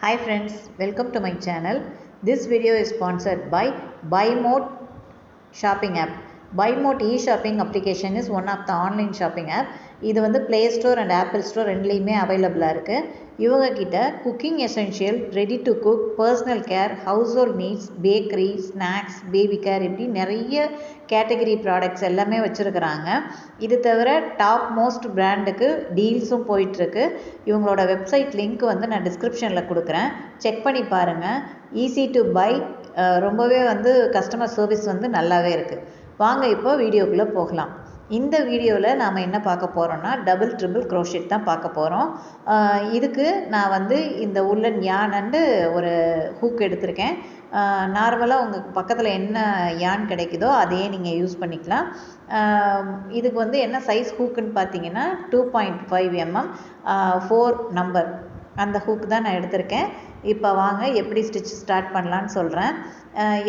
Hi friends, welcome to my channel. This video is sponsored by BuyMode shopping app. BuyMode e-shopping application is one of the online shopping app. இது வந்து Play Store and Apple Store ரெண்டுலேயுமே அவைலபிளாக இருக்குது. இவங்க கிட்ட cooking essential, ready to cook, personal care, house hold needs, bakery, snacks, baby care இப்படி நிறைய category products எல்லாமே வச்சுருக்கிறாங்க. இது தவிர டாப் மோஸ்ட் பிராண்டுக்கு டீல்ஸும் போயிட்டுருக்கு. இவங்களோட வெப்சைட் லிங்க் வந்து நான் டிஸ்கிரிப்ஷனில் கொடுக்குறேன், செக் பண்ணி பாருங்கள். ஈஸி டு பை, ரொம்பவே வந்து கஸ்டமர் சர்வீஸ் வந்து நல்லாவே இருக்குது. வாங்க இப்போ வீடியோக்குள்ளே போகலாம். இந்த வீடியோவில் நாம் என்ன பார்க்க போகிறோன்னா டபுள் ட்ரிபிள் க்ரோஷெட் தான் பார்க்க போகிறோம். இதுக்கு நான் வந்து இந்த உள்ளன் யான்னு ஒரு ஹூக் எடுத்திருக்கேன். நார்மலாக உங்கள் பக்கத்தில் என்ன யான் கிடைக்குதோ அதையே நீங்கள் யூஸ் பண்ணிக்கலாம். இதுக்கு வந்து என்ன சைஸ் ஹூக்குன்னு பார்த்தீங்கன்னா 2.5 mm 4 நம்பர் அந்த ஹூக் தான் நான் எடுத்திருக்கேன். இப்போ வாங்க எப்படி ஸ்டிச் ஸ்டார்ட் பண்ணலான்னு சொல்கிறேன்.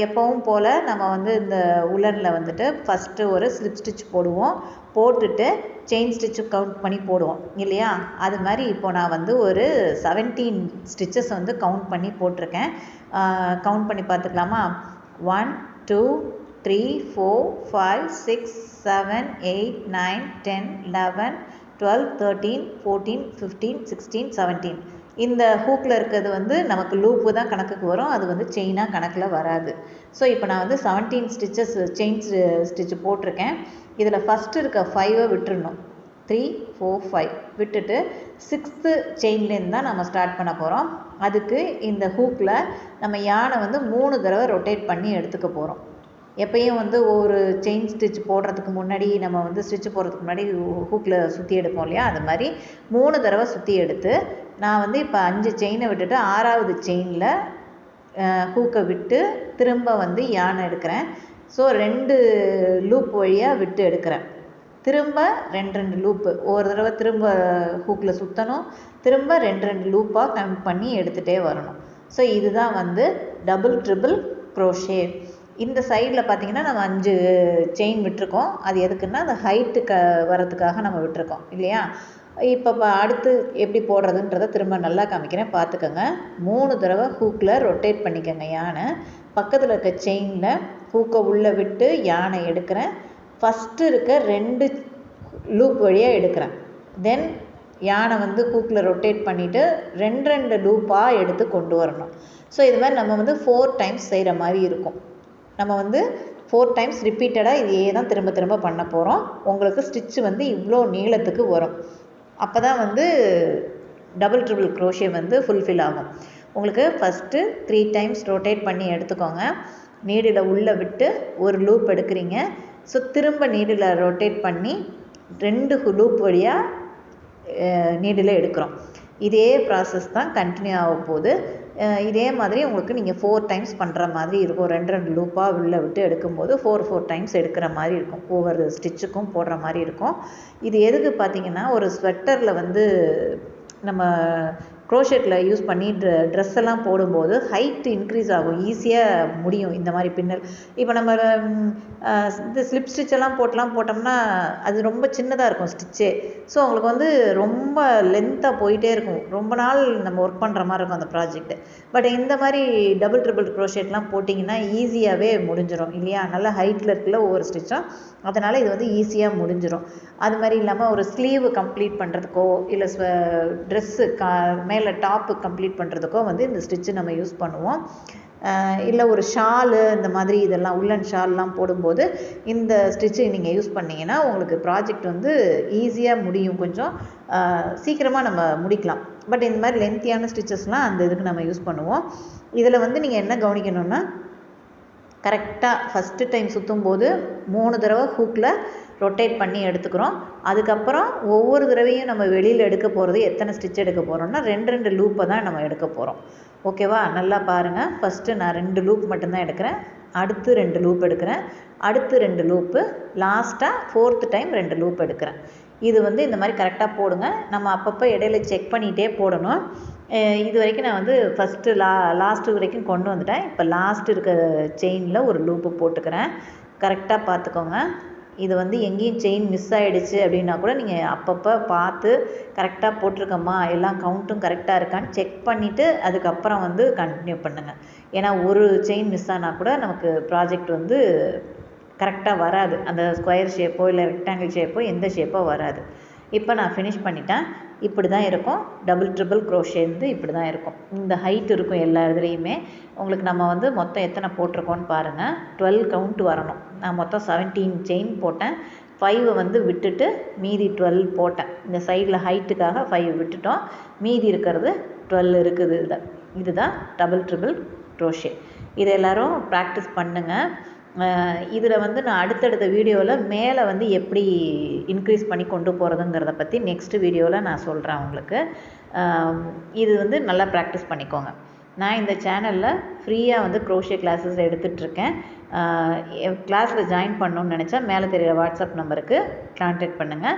எப்பவும் போல் நம்ம வந்து இந்த உலனில் வந்துட்டு ஃபஸ்ட்டு ஒரு ஸ்லிப் ஸ்டிச் போடுவோம், போட்டுட்டு செயின் ஸ்டிச்சு கவுண்ட் பண்ணி போடுவோம் இல்லையா? அது மாதிரி இப்போ நான் வந்து ஒரு 17 ஸ்டிச்சஸ் வந்து கவுண்ட் பண்ணி போட்டிருக்கேன். கவுண்ட் பண்ணி பார்த்துக்கலாமா? 1 2 3 4 5 6 7 8 9 10 11 12 13 14 15 16 17. இந்த ஹூக்கில் இருக்கிறது வந்து நமக்கு லூப்பு தான் கணக்குக்கு வரும், அது வந்து செயினாக கணக்கில் வராது. ஸோ இப்போ நான் வந்து 17 ஸ்டிச்சஸ் செயின் ஸ்டிச்சு போட்டிருக்கேன். இதில் ஃபஸ்ட்டு இருக்க 5 விட்டுருணும். 3 4 5 விட்டுட்டு 6th செயின்லேருந்து தான் நம்ம ஸ்டார்ட் பண்ண போகிறோம். அதுக்கு இந்த ஹூக்கில் நம்ம யானை வந்து 3 தடவை ரொட்டேட் பண்ணி எடுத்துக்க போகிறோம். எப்பயும் வந்து ஒரு செயின் ஸ்டிச் போடுறதுக்கு முன்னாடி நம்ம வந்து ஸ்டிச் போடுறதுக்கு முன்னாடி ஹூக்கில் சுற்றி எடுப்போம் இல்லையா? அது மாதிரி 3 தடவை சுற்றி எடுத்து நான் வந்து இப்போ 5 செயினை விட்டுட்டு 6வது செயினில் ஹூக்கை விட்டு திரும்ப வந்து யானை எடுக்கிறேன். ஸோ 2 லூப் வழியாக விட்டு எடுக்கிறேன். திரும்ப 2 லூப்பு, ஒரு தடவை திரும்ப ஹூக்கில் சுற்றணும், திரும்ப 2 லூப்பாக கவுண்ட் பண்ணி எடுத்துகிட்டே வரணும். ஸோ இதுதான் வந்து டபுள் ட்ரிபிள் க்ரோஷே. இந்த சைடில் பார்த்திங்கன்னா நம்ம 5 செயின் விட்டுருக்கோம். அது எதுக்குன்னா அந்த ஹைட்டு வரத்துக்காக நம்ம விட்டுருக்கோம் இல்லையா? இப்போ அடுத்து எப்படி போடுறதுன்றதை திரும்ப நல்லா காமிக்கிறேன், பார்த்துக்கோங்க. 3 தடவை ஹூக்கில் ரொட்டேட் பண்ணிக்கோங்க யானை. பக்கத்தில் இருக்க செயினில் ஹூக்கை உள்ளே விட்டு யானை எடுக்கிறேன். ஃபஸ்ட்டு இருக்க 2 லூப் வழியாக எடுக்கிறேன். தென் யானை வந்து ஹூக்கில் ரொட்டேட் பண்ணிவிட்டு 2 லூப்பாக எடுத்து கொண்டு வரணும். ஸோ இது மாதிரி நம்ம வந்து 4 டைம்ஸ் செய்கிற மாதிரி இருக்கும். நம்ம வந்து 4 டைம்ஸ் ரிப்பீட்டடாக இதையே தான் திரும்ப திரும்ப பண்ண போகிறோம். உங்களுக்கு ஸ்டிச்சு வந்து இவ்வளோ நீளத்துக்கு வரும். அப்போ தான் வந்து டபுள் ட்ரிபிள் க்ரோஷே வந்து ஃபுல்ஃபில் ஆகும். உங்களுக்கு ஃபஸ்ட்டு 3 டைம்ஸ் ரொட்டேட் பண்ணி எடுத்துக்கோங்க. நீடில் உள்ளே விட்டு ஒரு லூப் எடுக்கிறீங்க. ஸோ திரும்ப நீடில் ரொட்டேட் பண்ணி 2 லூப் வழியாக நீடில் எடுக்கிறோம். இதே ப்ராசஸ் தான் கண்டினியூ ஆக போகுது. இதே மாதிரி உங்களுக்கு நீங்கள் 4 டைம்ஸ் பண்ணுற மாதிரி இருக்கும். 2 லூப்பாக உள்ளே விட்டு எடுக்கும்போது 4 டைம்ஸ் எடுக்கிற மாதிரி இருக்கும். ஒவ்வொரு ஸ்டிச்சுக்கும் போடுற மாதிரி இருக்கும். இது எதுக்கு பார்த்தீங்கன்னா, ஒரு ஸ்வெட்டரில் வந்து நம்ம க்ரோஷெட்டில் யூஸ் பண்ணி ட்ரெஸ் எல்லாம் போடும்போது ஹைட் இன்க்ரீஸ் ஆகும், ஈஸியாக முடியும் இந்த மாதிரி பின்னல். இப்போ நம்ம இந்த ஸ்லிப் ஸ்டிச்செல்லாம் போட்டோம்னா அது ரொம்ப சின்னதாக இருக்கும் ஸ்டிச்சே. ஸோ உங்களுக்கு வந்து ரொம்ப லென்த்தாக போயிட்டே இருக்கும், ரொம்ப நாள் நம்ம ஒர்க் பண்ணுற மாதிரி இருக்கும் அந்த ப்ராஜெக்ட். பட் இந்த மாதிரி டபுள் ட்ரிபிள் க்ரோஷெட்லாம் போட்டிங்கன்னா ஈஸியாகவே முடிஞ்சிடும் இல்லையா? நல்லா ஹைட்டில் இருக்குல்ல ஒவ்வொரு ஸ்டிச்சும், அதனால் இது வந்து ஈஸியாக முடிஞ்சிடும். அது மாதிரி இல்லாமல் ஒரு ஸ்லீவு கம்ப்ளீட் பண்ணுறதுக்கோ இல்லை ட்ரெஸ்ஸு மேலே டாப்பு கம்ப்ளீட் பண்ணுறதுக்கோ வந்து இந்த ஸ்டிச்சு நம்ம யூஸ் பண்ணுவோம். இல்லை ஒரு ஷாலு இந்த மாதிரி இதெல்லாம் உள்ளன் ஷால்லாம் போடும்போது இந்த ஸ்டிச்சு நீங்கள் யூஸ் பண்ணிங்கன்னா உங்களுக்கு ப்ராஜெக்ட் வந்து ஈஸியாக முடியும், கொஞ்சம் சீக்கிரமாக நம்ம முடிக்கலாம். பட் இந்த மாதிரி லென்த்தியான ஸ்டிச்சஸ்லாம் அந்த இதுக்கு நம்ம யூஸ் பண்ணுவோம். இதில் வந்து நீங்கள் என்ன கவனிக்கணும்னா, கரெக்டாக ஃபஸ்ட்டு டைம் சுற்றும் போது 3 தடவை ஹூக்கில் ரொட்டேட் பண்ணி எடுத்துக்கிறோம். அதுக்கப்புறம் ஒவ்வொரு தடவையும் நம்ம வெளியில் எடுக்க போகிறது எத்தனை ஸ்டிச் எடுக்க போகிறோம்னா 2 லூப்பை தான் நம்ம எடுக்க போகிறோம். ஓகேவா? நல்லா பாருங்கள். ஃபஸ்ட்டு நான் 2 லூப் மட்டும்தான் எடுக்கிறேன், அடுத்து 2 லூப் எடுக்கிறேன், அடுத்து 2 லூப்பு, லாஸ்ட்டாக 4th டைம் 2 லூப் எடுக்கிறேன். இது வந்து இந்த மாதிரி கரெக்டாக போடுங்க. நம்ம அப்பப்போ இடையில செக் பண்ணிகிட்டே போடணும். இது வரைக்கும் நான் வந்து ஃபஸ்ட்டு லாஸ்ட்டு வரைக்கும் கொண்டு வந்துட்டேன். இப்போ லாஸ்ட் இருக்க செயினில் ஒரு லூப்பு போட்டுக்கிறேன். கரெக்டாக பார்த்துக்கோங்க. இது வந்து எங்கேயும் செயின் மிஸ் ஆகிடுச்சு அப்படின்னா கூட நீங்கள் அப்பப்போ பார்த்து கரெக்டாக போட்டிருக்கோமா எல்லாம் கவுண்ட்டும் கரெக்டாக இருக்கான்னு செக் பண்ணிவிட்டு அதுக்கப்புறம் வந்து கண்டினியூ பண்ணுங்கள். ஏன்னா ஒரு செயின் மிஸ் ஆனால் கூட நமக்கு ப்ராஜெக்ட் வந்து கரெக்டாக வராது. அந்த ஸ்கொயர் ஷேப்போ இல்லை ரெக்டாங்கிள் ஷேப்போ எந்த ஷேப்போ வராது. இப்போ நான் ஃபினிஷ் பண்ணிட்டேன். இப்படி தான் இருக்கும். டபுள் ட்ரிபிள் க்ரோஷே வந்து இப்படி தான் இருக்கும். இந்த ஹைட் இருக்கும் எல்லா இதுலேயுமே. உங்களுக்கு நம்ம வந்து மொத்தம் எத்தனை போட்டிருக்கோன்னு பாருங்கள். 12 கவுண்ட் வரணும். நான் மொத்தம் 17 செயின் போட்டேன். 5 வந்து விட்டுட்டு மீதி 12 போட்டேன். இந்த சைடில் ஹைட்டுக்காக 5 விட்டுட்டோம். மீதி இருக்கிறது 12 இருக்குது. இதுதான் டபுள் ட்ரிபிள் க்ரோஷே. இதை எல்லோரும் ப்ராக்டிஸ் பண்ணுங்கள். இதில் வந்து நான் அடுத்தடுத்த வீடியோவில் மேலே வந்து எப்படி இன்க்ரீஸ் பண்ணி கொண்டு போகிறதுங்கிறத பற்றி நெக்ஸ்ட் வீடியோவில் நான் சொல்கிறேன் உங்களுக்கு. இது வந்து நல்லா ப்ராக்டிஸ் பண்ணிக்கோங்க. நான் இந்த சேனலில் ஃப்ரீயாக வந்து க்ரோஷே கிளாஸஸ் எடுத்துகிட்ருக்கேன். கிளாஸில் ஜாயின் பண்ணணுன்னு நினச்சா மேலே தெரிகிற வாட்ஸ்அப் நம்பருக்கு கான்டாக்ட் பண்ணுங்கள்.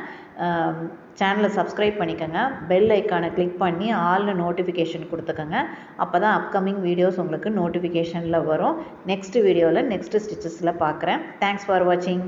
சேனலை சப்ஸ்கிரைப் பண்ணிக்கோங்க. பெல் ஐக்கானை கிளிக் பண்ணி ஆல்னு நோட்டிஃபிகேஷன் கொடுத்துக்கோங்க. அப்போ தான் அப்கமிங் வீடியோஸ் உங்களுக்கு நோட்டிஃபிகேஷனில் வரும். நெக்ஸ்ட் வீடியோவில் நெக்ஸ்ட் ஸ்டிச்சஸில் பார்க்குறேன். தேங்க்ஸ் ஃபார் வாட்சிங்.